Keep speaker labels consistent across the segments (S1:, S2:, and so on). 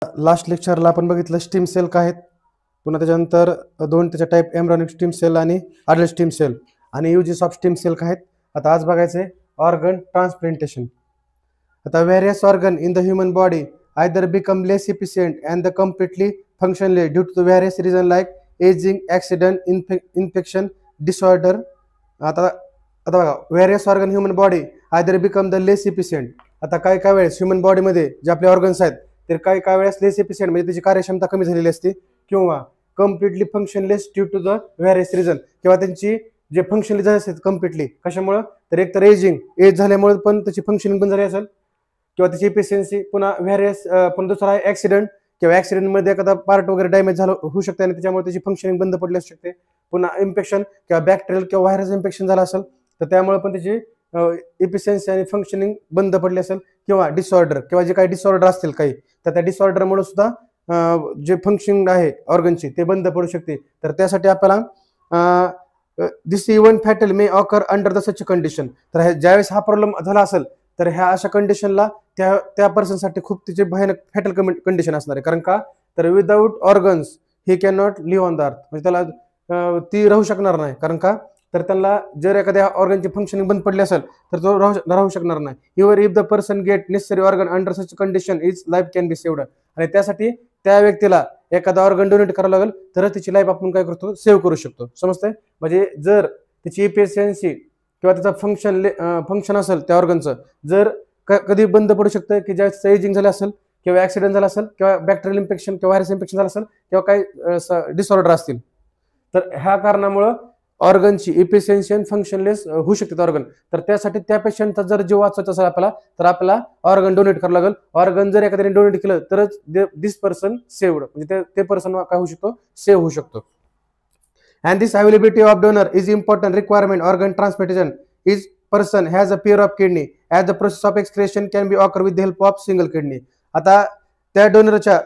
S1: Last लेक्चरला आपण बघितलं steam cell काय आहेत, पुन्हा त्याच्यानंतर दोन त्याच्या टाईप एम्ब्रियोनिक स्टीम सेल आणि अडल्ट स्टीम सेल आणि युजेस ऑफ स्टीम सेल काय आहेत. आता आज बघायचे ऑर्गन ट्रान्सप्लांटेशन. आता various organ in the human body either become less efficient and the completely functionless due to the various reason like aging, accident, infection, disorder. आता आता बघा, various organ human body either become the less efficient. आता काय काय वेळेस human बॉडीमध्ये जे आपले ऑर्गन्स आहेत तर काय वेळेस लेस इफिशियंट म्हणजे त्याची कार्यक्षमता कमी झालेली असते, किंवा completely functionless due to the various reason, किंवा त्यांची जे फंक्शनली झाले असतात कम्प्लिटली कशामुळे, तर एक तर एज झाल्यामुळे पण त्याची फंक्शनिंग बंद झाली असेल, किंवा त्याची इफिशियन्सी, पुन्हा व्हेरियस, पण दुसरा आहे ॲक्सिडेंट, किंवा ॲक्सिडेंटमध्ये एखादा पार्ट वगैरे डॅमेज झालं होऊ शकते आणि त्याच्यामुळे त्याची फंक्शनिंग बंद पडली असू शकते. पुन्हा इन्फेक्शन किंवा बॅक्टेरियल किंवा व्हायरस इन्फेक्शन झालं असेल तर त्यामुळे पण त्याची इफिशियन्सी आणि फंक्शनिंग बंद पडली असेल, किंवा डिसऑर्डर, किंवा जे काही डिसऑर्डर असतील काही तर त्या डिसऑर्डरमुळे सुद्धा जे फंक्शनिंग आहे ऑर्गनची ते बंद पडू शकते. तर त्यासाठी आपल्याला this even fatal may occur under the such condition. तर ज्यावेळेस हा प्रॉब्लेम झाला असेल तर ह्या अशा कंडिशनला त्या पर्सनसाठी खूप तिचे भयानक फॅटल कंडिशन असणार आहे. कारण का, तर without organs he can not live on the earth, म्हणजे त्याला ती राहू शकणार नाही. कारण का, तर त्यांना जर एखाद्या ऑर्गनची फंक्शनिंग बंद पडली असेल तर तो राहू शकणार नाही. Even if the person get necessary organ under such condition is life can be saved. आणि त्यासाठी त्या व्यक्तीला एखादा ऑर्गन डोनेट करावं लागेल तर तिची लाईफ आपण काय करतो, सेव्ह करू शकतो. समजतंय? म्हणजे जर त्याची इफिशियन्सी किंवा त्याचा फंक्शन असेल त्या ऑर्गनचं जर कधी बंद पडू शकतं, की ज्यावेळेस एजिंग झालं असेल, किंवा ॲक्सिडेंट झाला असेल, किंवा बॅक्टेरियल इन्फेक्शन किंवा व्हायरस इन्फेक्शन झालं असेल, किंवा काही डिसऑर्डर असतील, तर ह्या कारणामुळं ऑर्गनची इफिशियन्सी आणि फंक्शनलेस होऊ शकते ऑर्गन. तर त्यासाठी त्या पेशंटचा जर जीव वाचवायचा असेल आपल्याला तर आपल्याला ऑर्गन डोनेट करावं लागेल. ऑर्गन जर एखाद्याने डोनेट केलं तरच दिस पर्सन सेव्ड, म्हणजे ते पर्सन काय होऊ शकतो, सेव्ह होऊ शकतो. And this availability of donor is important requirement organ transplantation is person has a pair of kidney as the process of excretion can be occur with the help of single kidney. आता त्या डोनरच्या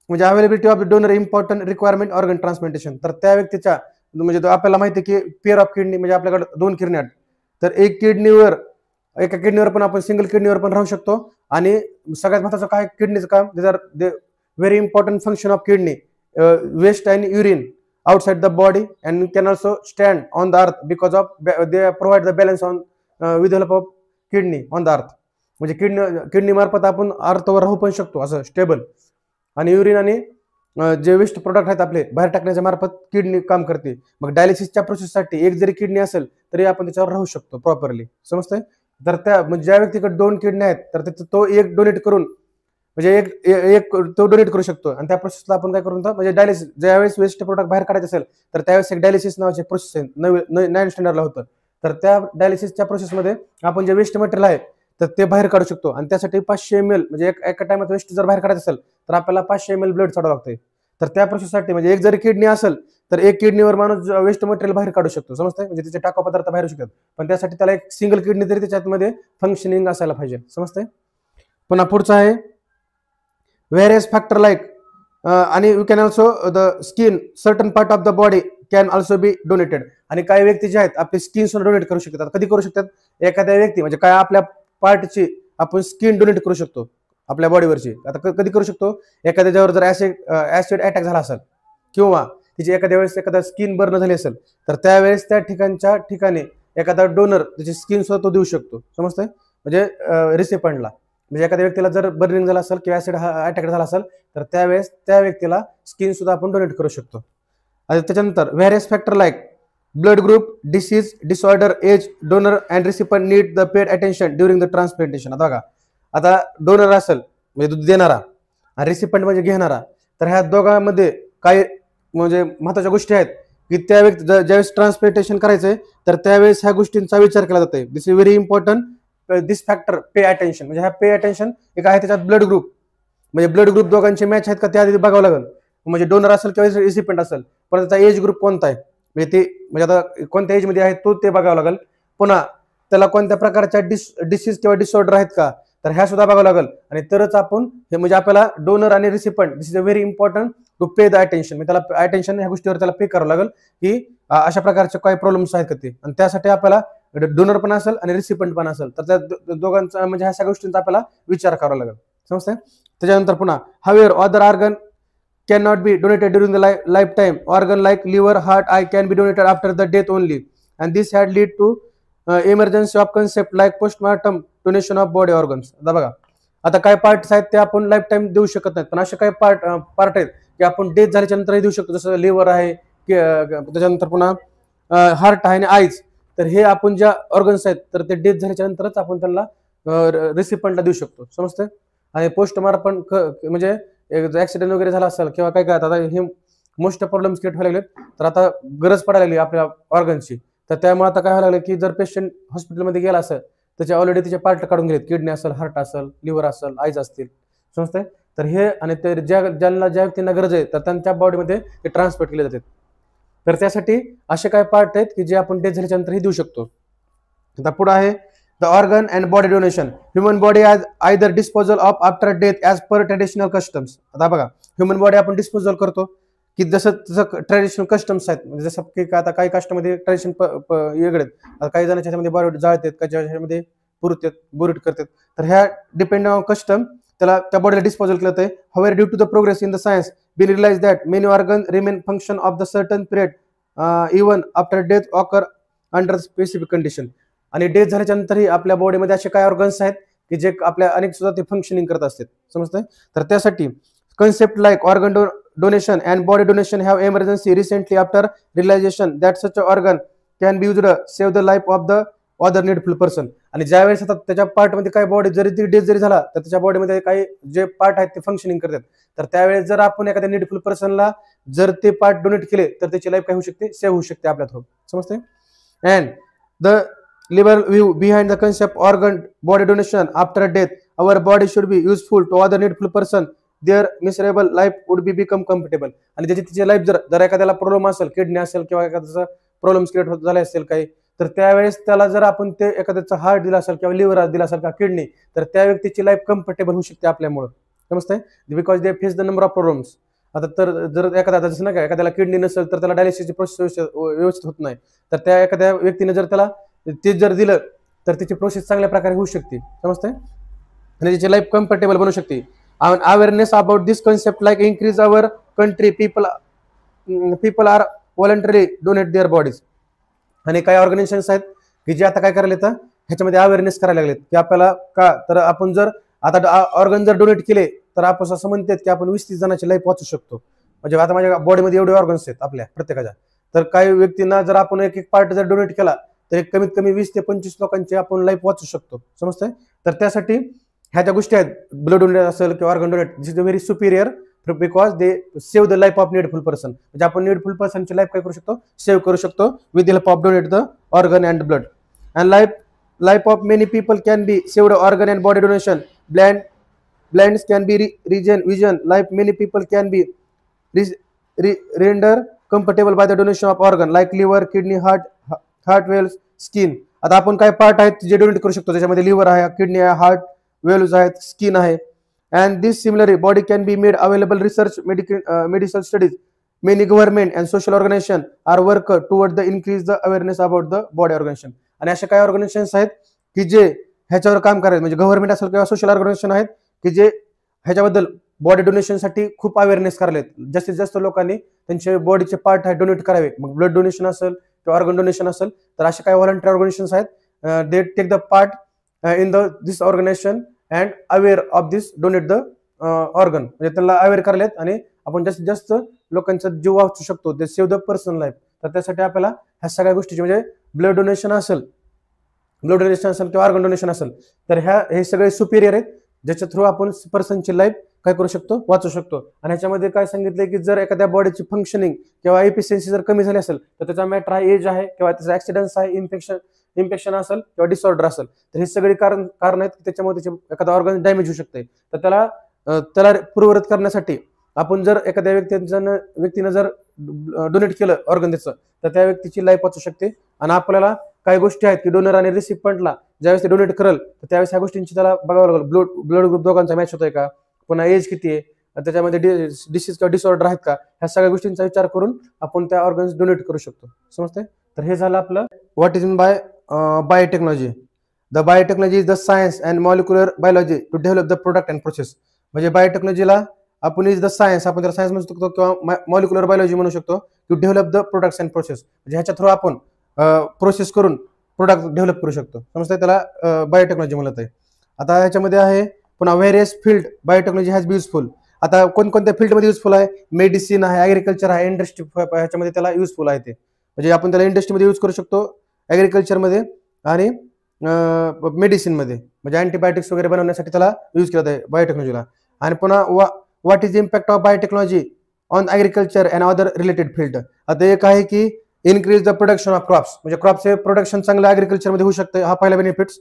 S1: म्हणजे availability of donor important requirement organ transplantation. तर त्या व्यक्तीच्या म्हणजे आपल्याला माहिती आहे की पेअर ऑफ किडनी म्हणजे आपल्याकडे दोन किडनी आहेत, तर एका किडनीवर पण आपण सिंगल किडनीवर पण राहू शकतो. आणि सगळ्यात महत्त्वाचं काय किडनीचं काम, very important function of kidney waste and urine outside the body and can also stand on the earth because of they provide the balance on with the help of kidney on the earth. म्हणजे kidney मार्फत आपण अर्थवर राहू पण शकतो असं stable. आणि urine आणि जे वेस्ट प्रोडक्ट आहेत आपले बाहेर टाकण्याच्या मार्फत किडनी काम करते. मग डायलिसिसच्या प्रोसेससाठी एक जरी किडनी असेल तरी आपण त्याच्यावर राहू शकतो प्रॉपरली. समजतंय? तर त्या म्हणजे ज्या व्यक्तीकडे दोन किडनी आहेत तर तो एक डोनेट करून म्हणजे एक तो डोनेट करू शकतो. आणि त्या प्रोसेसला आपण काय करून म्हणजे डायलिसिस, ज्यावेळेस वेस्ट प्रोडक्ट बाहेर काढायचं असेल तर त्यावेळेस एक डायलिसिस नावाचे प्रोसेस आहे, 9 स्टँडर्डला होतं. तर त्या डायलिसिसच्या प्रोसेसमध्ये आपण जे वेस्ट मटेरियल आहे तर ते बाहेर काढू शकतो. आणि त्यासाठी 500 ml म्हणजे एका टायमात वेस्ट जर बाहेर काढायचं असेल तर आपल्याला 500 ml ब्लड सोडावं लागतंय. तर त्या प्रोसेससाठी म्हणजे एक जरी किडनी असेल तर एक किडनीवर माणूस वेस्ट मटेरियल बाहेर काढू शकतो. समजतंय? म्हणजे त्याचे टाकाऊ पदार्थ बाहेर शकतात, पण त्यासाठी त्याला एक सिंगल किडनी तरी त्याच्यामध्ये फंक्शनिंग असायला पाहिजे. समजतंय? पुन्हा पुढचं आहे various factor like आणि you can also the skin certain part of the body can also be donated. आणि काही व्यक्ती जे आहेत आपली स्किन सुद्धा डोनेट करू शकतात. कधी करू शकतात? एखाद्या व्यक्ती म्हणजे काय आपल्या पार्टची आपण स्किन डोनेट करू शकतो आपल्या बॉडीवरची. आता कधी करू शकतो? एखाद्याच्यावर जर ऍसिड अटॅक झाला असेल, किंवा तिची एखाद्या वेळेस एखादा स्किन बर्न झाली असेल तर त्यावेळेस त्या ठिकाणी एखादा डोनर त्याची स्किन सुद्धा तो देऊ शकतो. समजतंय? म्हणजे रिसिपंटला म्हणजे एखाद्या व्यक्तीला जर बर्निंग झाला असेल किंवा ऍसिड अटॅक झाला असेल तर त्यावेळेस त्या व्यक्तीला स्किन सुद्धा आपण डोनेट करू शकतो. आणि त्याच्यानंतर various factor like blood group, disease, disorder, age, donor and recipient need the paid attention during the transplantation. आता बघा, आता डोनर असेल म्हणजे दूध देणारा आणि रिसिपंट म्हणजे घेणारा, तर ह्या दोघांमध्ये काही म्हणजे महत्त्वाच्या गोष्टी आहेत की त्या व्यक्ती ज्यावेळेस ट्रान्सप्लांटेशन करायचंय तर त्यावेळेस ह्या गोष्टींचा विचार केला जातोय. This is very important. This factor pay attention म्हणजे ह्या पे अटेन्शन एक आहे त्याच्यात ब्लड ग्रुप, म्हणजे ब्लड ग्रुप दोघांचे मॅच आहेत का ते आधी बघावं लागेल. म्हणजे डोनर असेल किंवा रिसिपंट असेल, पण त्याचा एज ग्रुप कोणता आहे म्हणजे ते म्हणजे आता कोणत्या एज मध्ये आहे तो ते बघावं लागेल. पुन्हा त्याला कोणत्या प्रकारच्या डिसीज किंवा डिसऑर्डर आहेत का तर ह्या सुद्धा बघावं लागेल. आणि तरच आपण हे म्हणजे आपल्याला डोनर आणि recipient this is a very important to pay the attention. म्हणजे त्याला अटेन्शन ह्या गोष्टीवर त्याला पे करावं लागेल की अशा प्रकारचे काही प्रॉब्लेम्स आहेत का ते. आणि त्यासाठी आपल्याला डोनर पण असेल आणि रिसिपंट पण असेल तर त्या दोघांचा म्हणजे ह्या सगळ्या गोष्टींचा आपल्याला विचार करावा लागेल. समजतंय? त्याच्यानंतर पुन्हा however other organ cannot be donated during the lifetime. Organ like liver, heart, eye can be donated after the death only, and this had lead to emergency of concept like postmortem donation of body organs. आता बघा, आता काय parts आहेत ते आपण life time देऊ शकत नाहीत, पण असे काही पार्ट आहेत की आपण डेथ झाल्याच्या नंतरही देऊ शकतो, जसं लिव्हर आहे, त्याच्यानंतर पुन्हा हार्ट आहे आणि आईज. तर हे आपण ज्या ऑर्गन्स आहेत तर ते डेथ झाल्याच्या नंतरच आपण त्यांना रिसिपंटला देऊ शकतो, समजतंय. आणि पोस्टमॉर्टम म्हणजे ऍक्सिडेंट वगैरे झाला असेल किंवा काय आता हे मोस्ट प्रॉब्लेम्स क्रिएट व्हायला लागलेत, तर आता गरज पडायला लागली आपल्या ऑर्गनची. तर त्यामुळे आता काय व्हायला लागलं की जर पेशंट हॉस्पिटलमध्ये गेला असेल त्याचे ऑलरेडी त्याचे पार्ट काढून गेलेत, किडनी असेल, हार्ट असेल, लिव्हर असेल, आईज असतील, समजतंय. तर हे आणि ते ज्यांना ज्या व्यक्तींना गरज आहे तर त्यांच्या बॉडीमध्ये ते ट्रान्सपोर्ट केले जातात. तर त्यासाठी असे काही पार्ट आहेत की जे आपण डेथ झाल्याच्या नंतरही देऊ शकतो. आता पुढे आहे the organ and body donation. Human body as either disposal of after death as per traditional customs. आता बघा, ह्युमन बॉडी आपण डिस्पोजल करतो की जसं ट्रेडिशनल कस्टम्स आहेत, म्हणजे जसं की आता काही कास्टमध्ये ट्रेडिशन वेगळे आहेत, काही जणांच्या ह्याच्यामध्ये बॉडी जाळतात, काही ह्याच्यामध्ये बुरीट करतात. तर ह्या डिपेंड ऑन कस्टम त्याला त्या बॉडीला डिस्पोजल केलं जाते. However, due to the progress in the science, we realize that many organs remain function of the certain period even after death occur under specific condition. आणि डेथ झाल्याच्या नंतरही आपल्या बॉडीमध्ये असे काही ऑर्गन्स आहेत की जे आपल्या अनेक सुद्धा ते फंक्शनिंग करत असतात, समजतंय. तर त्यासाठी concept like organ donation and body donation have emergency recently after realisation that such organ can be used save the life of the other needful person. आणि ज्यावेळेस आता त्याच्या पार्टमध्ये काही बॉडी जरी ती डेथ जरी झाला तर त्याच्या बॉडीमध्ये काही जे पार्ट आहेत ते फंक्शनिंग करतात. तर त्यावेळेस जर आपण एखाद्या नीडफुल पर्सनला जर ते पार्ट डोनेट केले तर त्याची लाईफ काय होऊ शकते, सेव्ह होऊ शकते आपल्या थ्रू, समजते. And the liberal view behind the concept organ body donation after death, our body should be useful to other needful person, their miserable life would be become comfortable. आणि ज्याची तिची लाईफ जर एखाद्याला problem असेल, kidney असेल किंवा एखाद्याचा problems create होत झाले असेल काही, तर त्यावेळेस त्याला जर आपण ते एखाद्याचा हार्ट दिला असेल किंवा लिव्हर दिला असेल किंवा किडनी, तर त्या व्यक्तीची लाईफ कम्फर्टेबल होऊ शकते आपल्यामुळे, समजतंय. Because they face the number of problems. आता तर जर एखादा जसं ना काय एखाद्याला किडनी नसेल तर त्याला डायलिसिसची प्रोसेस व्यवस्थित होत नाही, तर त्या एखाद्या व्यक्तीने जर त्याला ते जर दिलं तर त्याची प्रोसेस चांगल्या प्रकारे होऊ शकते, समजतंय, आणि त्याची लाईफ कम्फर्टेबल बनू शकते. Awareness about this concept like increase our country people are voluntary donate their bodies. आणि काही ऑर्गनायझेशन्स आहेत की जे आता काय करायला येतं ह्याच्यामध्ये अवेअरनेस करायला लागलेत की आपल्याला का, तर आपण जर आता ऑर्गन जर डोनेट केले तर आपण असं म्हणतात की आपण 20-30 जणांची लाईफ वाचू शकतो. म्हणजे आता माझ्या बॉडीमध्ये एवढे ऑर्गन्स आहेत आपल्या प्रत्येकाच्या, तर काही व्यक्तींना जर आपण एक पार्ट जर डोनेट केला तर एक कमीत कमी 20 ते 25 लोकांची आपण लाईफ वाचू शकतो, समजतंय. तर त्यासाठी ह्या ज्या गोष्टी आहेत, ब्लड डोनेट असेल किंवा organ donate, this is very Superior because they save the life of needful person. म्हणजे आपण नीडफुल पर्सनची लाईफ काय करू शकतो, सेव्ह करू शकतो with the help of donate the organ and blood. And life of many people can be saved organ and body donation. Blinds can be vision life many people can be render comfortable by the donation of organ like liver, kidney, heart valves, skin. आता आपण काय part आहेत जे donate करू शकतो, त्याच्यामध्ये liver आहे, kidney आहे, हार्ट वेल्स आहेत, स्किन आहे. And this similarly body can be made available research medical studies. Many government and social organisation are work toward the increase the awareness about the body organisation. आणि अशा काही organisations आहेत की जे ह्याच्यावर काम करायचे, म्हणजे गव्हर्नमेंट असेल किंवा सोशल ऑर्गनायझेशन आहेत की जे ह्याच्याबद्दल बॉडी डोनेशनसाठी खूप अवेअरनेस करायला. जास्तीत जास्त लोकांनी त्यांचे बॉडीचे पार्ट आहे डोनेट करावे, मग ब्लड डोनेशन असेल किंवा ऑर्गन डोनेशन असेल, तर असे काही व्हॉलंटियर ऑर्गनायझेशन्स आहेत, they take the part in this organisation and aware of this donate the organ. म्हणजे त्यांना अवेअर करायलेत आणि आपण जास्तीत जास्त लोकांचा जीव वाचू शकतो, ते सेव्ह द पर्सन लाईफ. तर त्यासाठी आपल्याला ह्या सगळ्या गोष्टीची, म्हणजे ब्लड डोनेशन असेल किंवा ऑर्गन डोनेशन असेल, तर हे सगळे सुपिरियर आहेत ज्याच्या थ्रू आपण पर्सनची लाईफ काय करू शकतो, वाचू शकतो. आणि ह्याच्यामध्ये काय सांगितलंय की जर एखाद्या बॉडीची फंक्शनिंग किंवा एफिशियन्सी जर कमी झाली असेल तर त्याचा मॅटर हा एज आहे किंवा त्याचा ऍक्सिडेंट आहे, इन्फेक्शन असेल किंवा डिसऑर्डर असेल, तर हे सगळी कारण आहेत की त्याच्यामुळे त्याचे एखादा ऑर्गन डॅमेज होऊ शकते. तर त्याला पूर्ववत करण्यासाठी आपण जर एखाद्या व्यक्तीनं जर डोनेट केलं ऑर्गन त्याचं, तर त्या व्यक्तीची लाईफ वाचू शकते. आणि आपल्याला काही गोष्टी आहेत की डोनर आणि रिसिपंटला ज्यावेळेस ते डोनेट करेल तर त्यावेळेस ह्या गोष्टींची त्याला बघावं लागेल, ब्लड ग्रुप दोघांचा मॅच होतोय का, पुन्हा एज किती आहे, त्याच्यामध्ये डिसीज किंवा डिसऑर्डर आहेत का, ह्या सगळ्या गोष्टींचा विचार करून आपण त्या ऑर्गन्स डोनेट करू शकतो, समजते. तर हे झालं आपलं what is in by biotechnology. The biotechnology is the science and molecular biology to develop the product and process. म्हणजे बायोटेक्नॉलॉजीला आपण इज द सायन्स, आपण त्याला सायन्स म्हणू शकतो किंवा मॉलिक्युलर बायोलॉजी म्हणू शकतो, to develop the products and process. म्हणजे ह्याच्या थ्रू आपण प्रोसेस करून प्रोडक्ट डेव्हलप करू शकतो. समजतंय, त्याला बायोटेक्नॉलॉजी म्हणत आहे. आता ह्याच्यामध्ये आहे पुन्हा various field biotechnology has B useful. आता कोणकोणत्या फील्डमध्ये युजफुल आहे? मेडिसिन आहे, ॲग्रिकल्चर आहे, इंडस्ट्री, ह्याच्यामध्ये त्याला युजफुल आहे. ते म्हणजे आपण त्याला इंडस्ट्रीमध्ये यूज करू शकतो, ॲग्रिकल्चरमध्ये आणि मेडिसिनमध्ये, म्हणजे अँटीबायोटिक्स वगैरे बनवण्यासाठी त्याला यूज केलं जातं बायोटेक्नॉलॉजीला. आणि पुन्हा what is the impact of biotechnology on agriculture and other related field. आता एक आहे की increase the production of crops, म्हणजे क्रॉपचे प्रोडक्शन चांगलं ॲग्रिकल्चरमध्ये होऊ शकतं. हा पहिला benefits.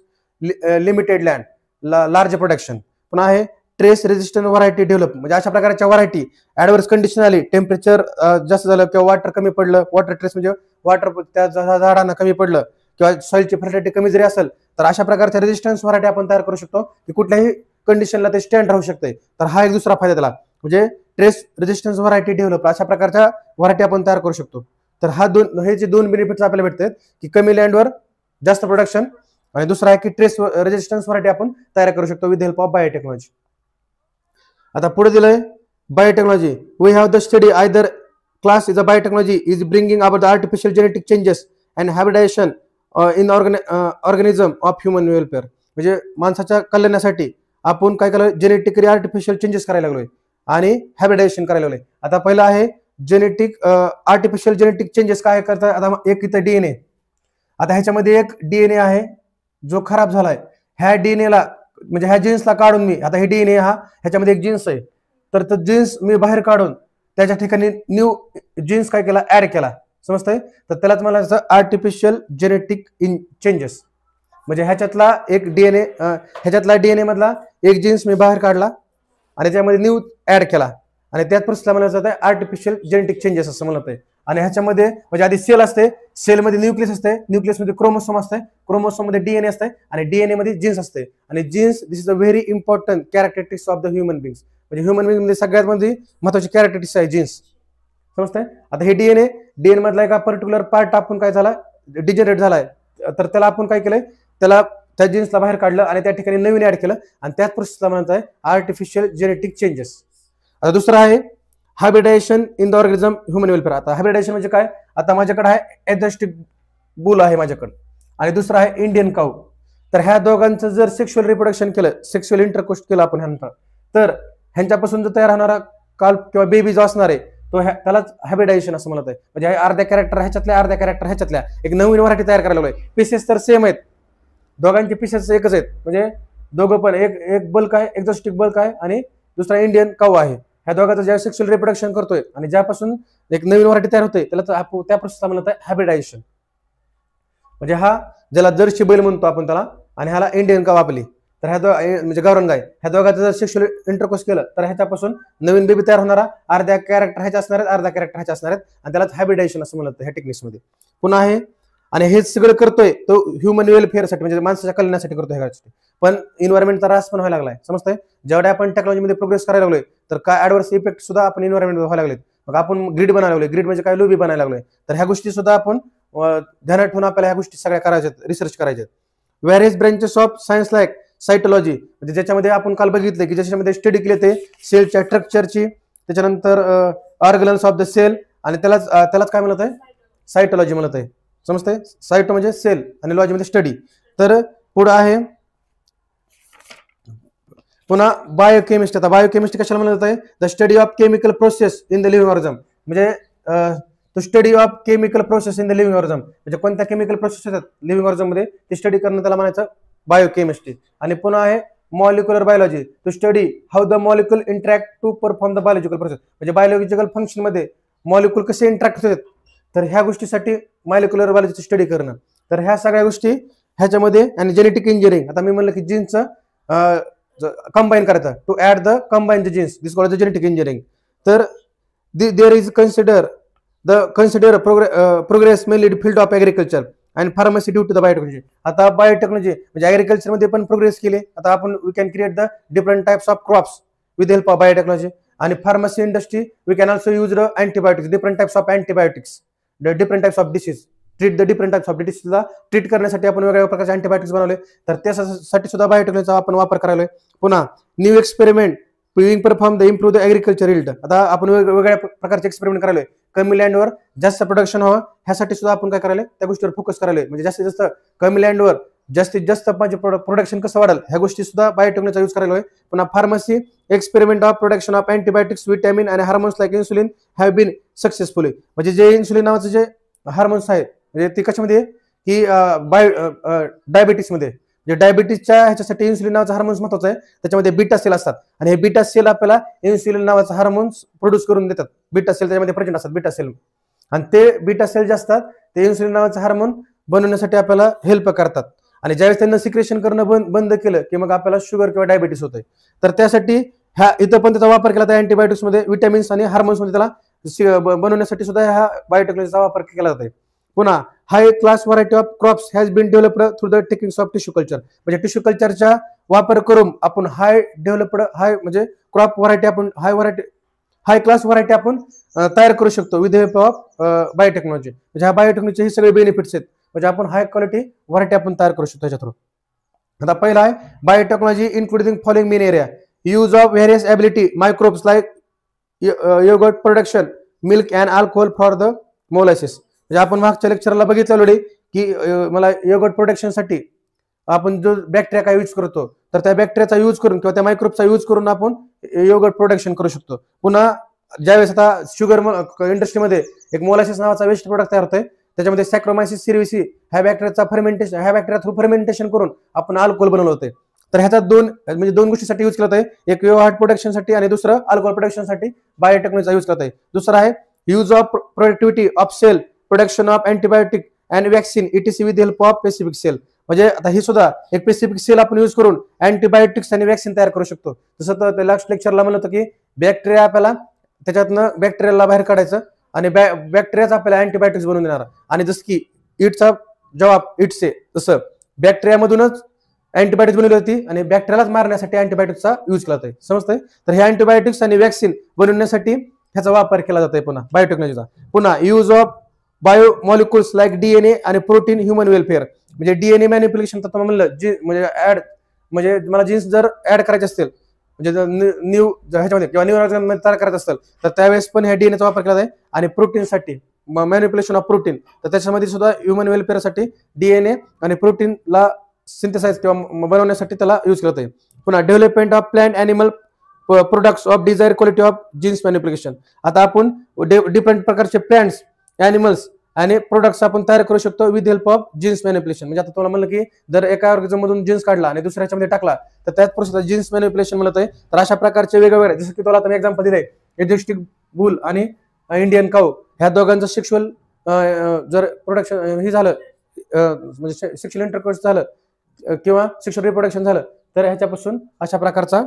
S1: Limited land, large production. पुन्हा आहे ट्रेस रेजिस्टंट व्हरायटी डेव्हलप, म्हणजे अशा प्रकारच्या व्हरायटी ॲडवर्स कंडिशन आली, टेम्परेचर जास्त झालं किंवा वॉटर कमी पडलं, वॉटर ट्रेस म्हणजे वॉटर त्या झाडांना कमी पडलं किंवा सॉइलची फर्टिलिटी कमी जरी असेल, तर अशा प्रकारच्या रेजिस्टन्स व्हरायटी आपण तयार करू शकतो की कुठल्याही कंडिशनला ते स्टँड राहू शकते. तर हा एक दुसरा फायदा त्याला, म्हणजे ट्रेस रेजिस्टन्स व्हरायटी डेव्हलप, अशा प्रकारच्या व्हरायटी आपण तयार करू शकतो. तर हे जे दोन बेनिफिट्स आपल्याला भेटतात की कमी लँडवर जास्त प्रोडक्शन, आणि दुसरा आहे की ट्रेस रेजिस्टन्स व्हरायटी आपण तयार करू शकतो विथ हेल्प ऑफ बायोटेक्नॉलॉजी. आता पुढे दिलंय biotechnology. We have the study either class is a biotechnology is bringing about the artificial genetic changes and habitation in organism of human welfare. म्हणजे माणसाच्या कल्याणासाठी आपण काय केलं, जेनेटिकली आर्टिफिशियल चेंजेस करायला लागलोय आणि हॅबिटेशन करायला लागलोय. आता पहिला आहे जेनेटिक आर्टिफिशियल जेनेटिक चेंजेस काय करतात. आता एक इथं डीएनए, आता ह्याच्यामध्ये एक डीएनए आहे जो खराब झालाय. ह्या डीएनएला म्हणजे ह्या जीन्सला काढून मी, आता हे डीएनए ह्याच्यामध्ये एक जीन्स आहे, तर तो जीन्स मी बाहेर काढून त्याच्या ठिकाणी न्यू जीन्स काय केला, ऍड केला. समजतंय, तर त्यालाच मला आर्टिफिशियल जेनेटिक चेंजेस. म्हणजे ह्याच्यातला डीएनए मधला एक जीन्स मी बाहेर काढला आणि त्यामध्ये न्यू ऍड केला, आणि त्यात प्रोसेसला मला जात आहे आर्टिफिशियल जेनेटिक चेंजेस असं म्हणत आहे. आणि ह्याच्यामध्ये म्हणजे आधी सेल असते, सेलमध्ये न्यूक्लियस असते, न्यूक्लियसमध्ये क्रोमोसोम असते, क्रोमोसोममध्ये डीएनए असते, आणि डीएनए मध्ये जीन्स असते. आणि genes this is a very important characteristics of the human beings. म्हणजे ह्युमन बिंग मध्ये सगळ्यात मध्ये महत्वाची कॅरेक्टरिस्टिक्स आहे जीन्स. समजतंय. आता हे डीएनए मधला एका पर्टिक्युलर पार्ट आपण काय झाला, डिजनरेट झालाय, तर त्याला आपण काय केलंय, त्याला त्या जीन्सला बाहेर काढलं आणि त्या ठिकाणी नवीन ऍड केलं, आणि त्याच प्रोसेसला म्हणत आहे आर्टिफिशियल जेनेटिक चेंजेस. आता दुसरा आहे habitation in the organism human welfare. आता हॅबिटेशन म्हणजे काय, आता माझ्याकडे आहे एथेस्टिक बुल आहे माझ्याकडे, आणि दुसरा आहे इंडियन काऊ. तर ह्या दोघांचं जर सेक्शुअल रिप्रोडक्शन केलं, सेक्शुअल इंटरकोर्स केलं आपण ह्यांना, तर ह्यांच्यापासून जो तयार होणारा काल्प किंवा बेबी जो असणार आहे तो त्यालाच हॅबिटेशन असं म्हणत आहे. म्हणजे अर्ध्या कॅरेक्टर ह्याच्यातल्या, अर्ध्या कॅरेक्टर ह्याच्यातल्या एक नवीन व्हरायटी तयार करायला लागलोय. पीसेस तर सेम आहेत, दोघांचे पीसेस एकच आहेत, म्हणजे दोघं पण एक बल्क आहे, एक्झॉस्टिक बल्क आहे, आणि दुसरा इंडियन काऊ आहे. ह्या दोघांचं ज्या सेक्शुअल रिप्रोडक्शन करतोय आणि ज्यापासून एक नवीन व्हरायटी तयार होते त्याला त्या प्रोसेसला म्हणत आहे हॅबिटेशन. म्हणजे हा ज्याला जर्सी बैल म्हणतो आपण त्याला, आणि ह्याला इंडियन काऊ आपली, तर ह्या म्हणजे गावरान गाय, ह्या दोघांचं जर सेक्शुअल इंटरकोर्स केलं तर ह्याच्यापासून नवीन बेबी तयार होणारा, अर्ध्या कॅरेक्टर ह्याच्या असणार आहेत, अर्ध्या कॅरेक्टर ह्याच्या असणार आहेत, आणि त्यालाच हॅबिटेशन असं म्हणतात ह्या टेक्निक्समध्ये. पुन्हा आहे, आणि हे सगळं करतोय तो ह्युमन वेलफेअरसाठी, म्हणजे माणसाच्या कल्याणासाठी करतोय ह्या गोष्टी. पण इन्व्हायरमेंटचा ऱ्हास पण व्हायला लागलाय. समजतंय, जेवढ्या आपण टेक्नॉलॉजीमध्ये प्रोग्रेस करायला लागलोय तर काय ऍडव्हर्स इफेक्ट सुद्धा आपण इन्व्हायरमेंट व्हायला लागलेत. मग आपण ग्रीड बनायला लागलोय, ग्रीड म्हणजे काय, लोबी बनायला लागलोय. तर ह्या गोष्टी सुद्धा आपण ध्यानात ठेवून आपल्याला ह्या गोष्टी सगळ्या करायच्यात, रिसर्च करायच्यात. Various branches of science like cytology, म्हणजे ज्याच्यामध्ये आपण काल बघितलं की ज्याच्यामध्ये स्टडी केले ते सेलच्या स्ट्रक्चरची, त्याच्यानंतर ऑर्गन्स ऑफ द सेल, आणि त्यालाच काय म्हणत आहे, सायटोलॉजी म्हणत आहे. समजतंय, सायटो म्हणजे सेल आणि लॉजी म्हणजे स्टडी. तर पुढे आहे पुन्हा बायोकेमिस्ट्री. आता बायोकेमिस्ट्री कशाला म्हणत आहे, the study of chemical process in the living organism. म्हणजे तो study of chemical process in the living organism, म्हणजे कोणत्या केमिकल प्रोसेस येतात लिव्हिंग ऑर्गॅनिझम मध्ये ते स्टडी करणं, त्याला म्हणायचं बायोकेमिस्ट्री. आणि पुन्हा आहे molecular biology, to study how the molecule interact to perform the biological process. म्हणजे बायोलॉजिकल फंक्शन मध्ये मॉलिक्युल कसे इंटरॅक्ट होतात, तर ह्या गोष्टीसाठी मॉलिक्युलर बायोलॉजी स्टडी करणं. तर ह्या सगळ्या गोष्टी ह्याच्यामध्ये. आणि जेनेटिक इंजिनिअरिंग, आता मी म्हणलं की जीन्सचं कंबाईन करायचं, to add the combine the genes, this called the genetic engineering. तर there is consider progress mainly field of agriculture and pharmacy due to the biotechnology. आता बायोटेक्नॉलॉजी म्हणजे ऍग्रिकल्चर मध्ये पण प्रोग्रेस केली. आता आपण we can create the different types of crops with help of biotechnology. आणि pharmacy industry we can also use the antibiotics, different types of antibiotics, the different types of disease, treat the different types of डिसीजला treat करण्यासाठी आपण वेगवेगळ्या प्रकारचे antibiotics बनवले. तर त्यासाठी सुद्धा बायोटेक्नॉलॉजीचा आपण वापर करायलोय. पुन्हा new experiment being performed to improve the agriculture yield. आता आपण वेगवेगळ्या प्रकारचे एक्सपेरिमेंट करायलोय. कमी लँडवर जास्त प्रोडक्शन व्हावं ह्यासाठी सुद्धा आपण काय करायला त्या गोष्टीवर फोकस करायलोय. म्हणजे जास्तीत जास्त कमी लँडवर जास्तीत जास्त माझे प्रोडक्शन कसं वाढेल ह्या गोष्टी सुद्धा बायोटेक्नॉलॉजीचा यूज करायलोय. पुन्हा pharmacy experiment of production of antibiotics, vitamin आणि hormones like insulin have been successfully. म्हणजे जे इन्सुलिन नावाचे जे हार्मोन्स आहेत म्हणजे ते कशामध्ये की डायबिटीसमध्ये, जे डायबिटीसच्या ह्याच्यासाठी इन्सुलिन नावाचा हार्मोन्स महत्वाचा आहे. त्याच्यामध्ये बीटा सेल असतात आणि हे बीटा सेल आपल्याला इन्सुलिन नावाचा हार्मोन्स प्रोड्यूस करून देतात. बीटा सेल त्याच्यामध्ये प्रेझेंट असतात बीटा सेल, आणि ते बीटा सेल जे असतात ते इन्सुलिन नावाचा हार्मोन बनवण्यासाठी आपल्याला हेल्प करतात. आणि ज्यावेळेस त्यांना सिक्रेशन करणं बंद केलं की मग आपल्याला शुगर किंवा डायबिटीस होतंय. तर त्यासाठी ह्या इथं पण त्याचा वापर केला तर अँटीबायोटिक्स मध्ये, विटॅमिन्स आणि हार्मोन्स मध्ये त्याला बनवण्यासाठी सुद्धा ह्या बायोटेक्नॉलॉजीचा वापर केला जातो. पुन्हा high class variety of crops has been developed through the techniques of tissue culture. म्हणजे टिश्यू कल्चरचा वापर करून आपण हाय म्हणजे क्रॉप व्हरायटी आपण हाय क्लास व्हरायटी आपण तयार करू शकतो विथ हेल्प ऑफ बायोटेक्नॉलॉजी. म्हणजे ह्या बायोटेक्नॉलॉजीचे हे सगळे बेनिफिट्स आहेत. म्हणजे आपण हाय क्वालिटी व्हरायटी आपण तयार करू शकतो त्याच्या थ्रू. आता पहिला आहे biotechnology including following main area. Use of various ability microbes like yogurt production, milk and alcohol for the molasses. म्हणजे आपण मागच्या लेक्चरला बघितलं की मला योगर्ट प्रोडक्शनसाठी आपण जो बॅक्टेरिया काय यूज करतो तर त्या बॅक्टेरियाचा यूज करून किंवा त्या मायक्रोबचा यूज करून आपण योगर्ट प्रोडक्शन करू शकतो. पुन्हा ज्यावेळेस आता शुगर इंडस्ट्रीमध्ये एक मोलासिस नावाचा वेस्ट प्रोडक्ट तयार होतोय, त्याच्यामध्ये सॅक्रोमायसिस सिरिविसी ह्या बॅक्टेरिया थ्रू फर्मेंटेशन करून आपण अल्कोहोल बनवलं होते. तर ह्याचा दोन गोष्टीसाठी यूज केला आहे. एक योगर्ट प्रोडक्शनसाठी आणि दुसरं अल्कोहोल प्रोडक्शनसाठी बायोटेक्नॉलॉजीचा यूज करत आहे. दुसरा आहे use of productivity of cell, production of antibiotic and vaccine ETC with help of specific cell. म्हणजे आता ही सुद्धा एक स्पेसिफिक सेल आपण यूज करून अँटीबायोटिक्स आणि वॅक्सिन तयार करू शकतो. जसं तर लास्ट लेक्चरला म्हणलं होतं की बॅक्टेरिया आपल्याला त्याच्यातनं बॅक्टेरियाला बाहेर काढायचं आणि बॅक्टेरियाच आपल्याला अँटीबायोटिक्स बनवून देणार. आणि जसं की इटचा जवाब इटसे, तसं बॅक्टेरियामधूनच अँटीबायोटिक्स बनवली होती आणि बॅक्टेरियालाच मारण्यासाठी अँटीबायोटिक्सचा यूज केला जातोय. समजतंय? तर हे अँटीबायोटिक्स आणि वॅक्सिन बनवण्यासाठी ह्याचा वापर केला जातोय पुन्हा बायोटेक्नॉलॉजीचा. पुन्हा use of biomolecules like DNA आणि प्रोटीन ह्युमन वेलफेअर. म्हणजे डीएनए मॅनिप्युलेशन तर म्हणलं म्हणजे मला जीन्स जर ऍड करायचे असतील म्हणजे न्यू ह्याच्यामध्ये किंवा न्यू ऑर्गॅनिझममध्ये तयार करायचं असेल तर त्यावेळेस पण ह्या डीएनएचा वापर केला जाईल. आणि प्रोटीनसाठी मॅनिप्युलेशन ऑफ प्रोटीन, तर त्याच्यामध्ये सुद्धा ह्युमन वेलफेअरसाठी डीएनए आणि प्रोटीनला सिंथेसाइज किंवा बनवण्यासाठी त्याला यूज केला जाईल. पुन्हा development of plant animal products of desire quality of genes manipulation. आता आपण डिफरंट प्रकारचे प्लांट्स, ॲनिमल्स आणि प्रोडक्ट्स आपण तयार करू शकतो with help of genes manipulation. म्हणजे आता तुम्हाला म्हणलं की जर एका ऑर्गॅनिझम मधून जीन्स काढला आणि दुसऱ्या ह्याच्यामध्ये टाकला तर त्याच प्रोसेस जीन्स मॅनिप्युलेशन म्हणत आहे. तर अशा प्रकारचे वेगवेगळे, जसं की तुला आता मी एक्झाम्पल दिलंय एजिस्टिक बुल आणि इंडियन काऊ, ह्या दोघांचं सेक्शुअल जर प्रोडक्शन हे झालं म्हणजे सेक्शुअल इंटरकोर्स झालं किंवा सेक्शुअल रिप्रोडक्शन झालं तर ह्याच्यापासून अशा प्रकारचा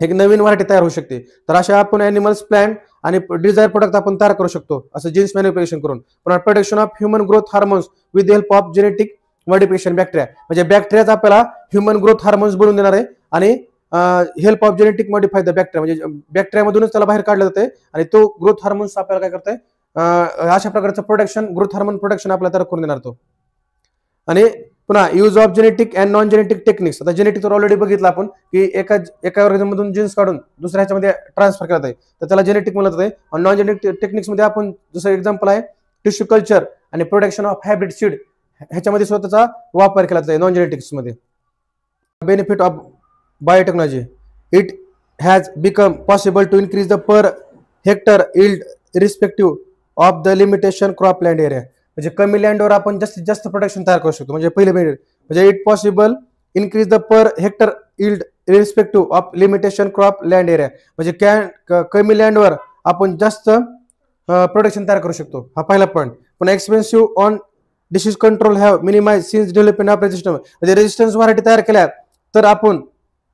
S1: एक नवीन व्हरायटी तयार होऊ शकते. तर अशा आपण ॲनिमल्स, प्लांट आणि डिझायर प्रोडक्ट आपण तयार करू शकतो असं जीन्स मॅनिप्युलेशन करून. पुन्हा production of human growth hormones with help of genetic modification bacteria. म्हणजे बॅक्टेरियाचा आपल्याला ह्युमन ग्रोथ हार्मोन्स बनवून देणार आहे आणि help of genetic modify the bacteria. म्हणजे बॅक्टेरियामधूनच त्याला बाहेर काढलं जाते आणि तो ग्रोथ हार्मोन्स आपल्याला काय करतोय अशा प्रकारचं प्रोडक्शन, ग्रोथ हार्मोन प्रोडक्शन आपल्याला तयार करून देणार तो. आणि पुन्हा use of genetic and non genetic techniques. आता जेनेटिक तर ऑलरेडी बघितलं आपण की एका ऑर्गॅनिझम मधून जीन्स काढून दुसऱ्या ह्याच्यामध्ये ट्रान्सफर करत आहे तर त्याला जेनेटिक म्हणत आहे. आणि नॉन जेनेटिक टेक्निक्स मध्ये आपण जसं एक्झाम्पल आहे टिश्यू कल्चर आणि प्रोडक्शन ऑफ हायब्रिड सीड, ह्याच्यामध्ये स्वतःचा वापर केला जातो नॉन जेनेटिक्स मध्ये. Benefit of biotechnology, it has become possible to increase the per hectare yield respective of the limitation crop land area. म्हणजे कमी लँडवर आपण जास्तीत जास्त प्रोडक्शन तयार करू शकतो. म्हणजे पहिले म्हणजे it possible increase the per hectare yield respective of limitation crop land area. म्हणजे कमी लँडवर आपण जास्त प्रोडक्शन तयार करू शकतो, हा पहिला पॉईंट. पुन्हा expensive on disease control have minimize since development of resistance. म्हणजे रेजिस्टन्स व्हरायटी तयार केल्या तर आपण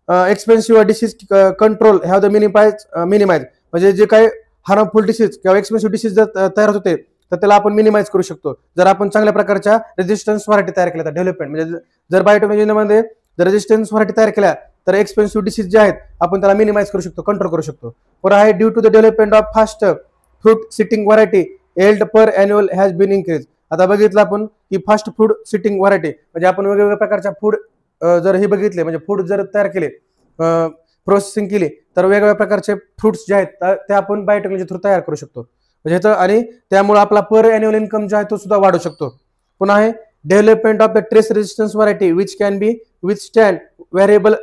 S1: expensive disease control have the minimize. म्हणजे जे काही हार्मफुल डिसीज किंवा एक्सपेन्सिव्ह डिसीज जर तयार होते तर त्याला आपण मिनिमाइज करू शकतो जर आपण चांगल्या प्रकारच्या रेजिस्टन्स व्हरायटी तयार केल्या. तर डेव्हलपमेंट म्हणजे जर बायोटेक्नॉलॉजीमध्ये जर रेजिस्टन्स व्हरायटी तयार केल्या तर एक्सपेन्सिव्ह डिसीज जे आहेत आपण त्याला मिनिमाइज करू शकतो, कंट्रोल करू शकतो. पुन्हा आहे due to the development of fast fruit setting variety yield per annual has been increase. आता बघितलं आपण की फास्ट फूड सिटिंग व्हरायटी म्हणजे आपण वेगवेगळ्या प्रकारच्या फूड जर हे बघितले म्हणजे फूड जर तयार केले प्रोसेसिंग केली तर वेगवेगळ्या प्रकारचे फ्रुट्स जे आहेत ते आपण बायोटेक्नॉलॉजी थ्रू तयार करू शकतो. म्हणजे आणि त्यामुळे आपला पर अॅन्युअल इन्कम जो आहे तो सुद्धा वाढू शकतो. पुन्हा आहे development of the stress resistance variety which can be withstand variable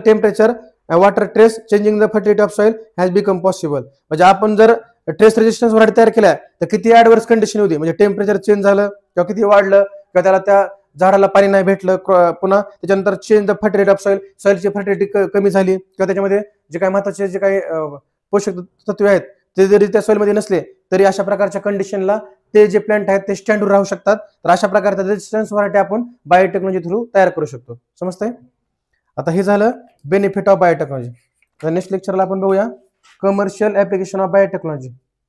S1: temperature water stress changing the fertility of soil has become possible. म्हणजे आपण जर ट्रेस रेजिस्टन्स व्हरायटी तयार केल्या तर किती ऍडव्हर्स कंडिशन होती, म्हणजे टेम्परेचर चेंज झालं किंवा किती वाढलं किंवा त्याला त्या झाडाला पाणी नाही भेटलं, पुन्हा त्याच्यानंतर change the fertility of soil, सॉइलची फर्टिलिटी कमी झाली किंवा त्याच्यामध्ये जे काही महत्वाचे जे काही पोषक तत्वे आहेत ते जरी त्या सॉइलमध्ये नसले तरी अशा प्रकारच्या कंडिशनला ते जे प्लांट आहेत ते स्टँडवर राहू शकतात. तर अशा प्रकारचा रेजिस्टन्स व्हरायटी आपण बायोटेक्नॉलॉजी थ्रू तयार करू शकतो. समजतंय? आता हे झालं बेनिफिट ऑफ बायोटेक्नॉलॉजी. तर नेक्स्ट लेक्चरला आपण बघूया कमर्शियल ऍप्लिकेशन ऑफ बायोटेक्नॉलॉजी.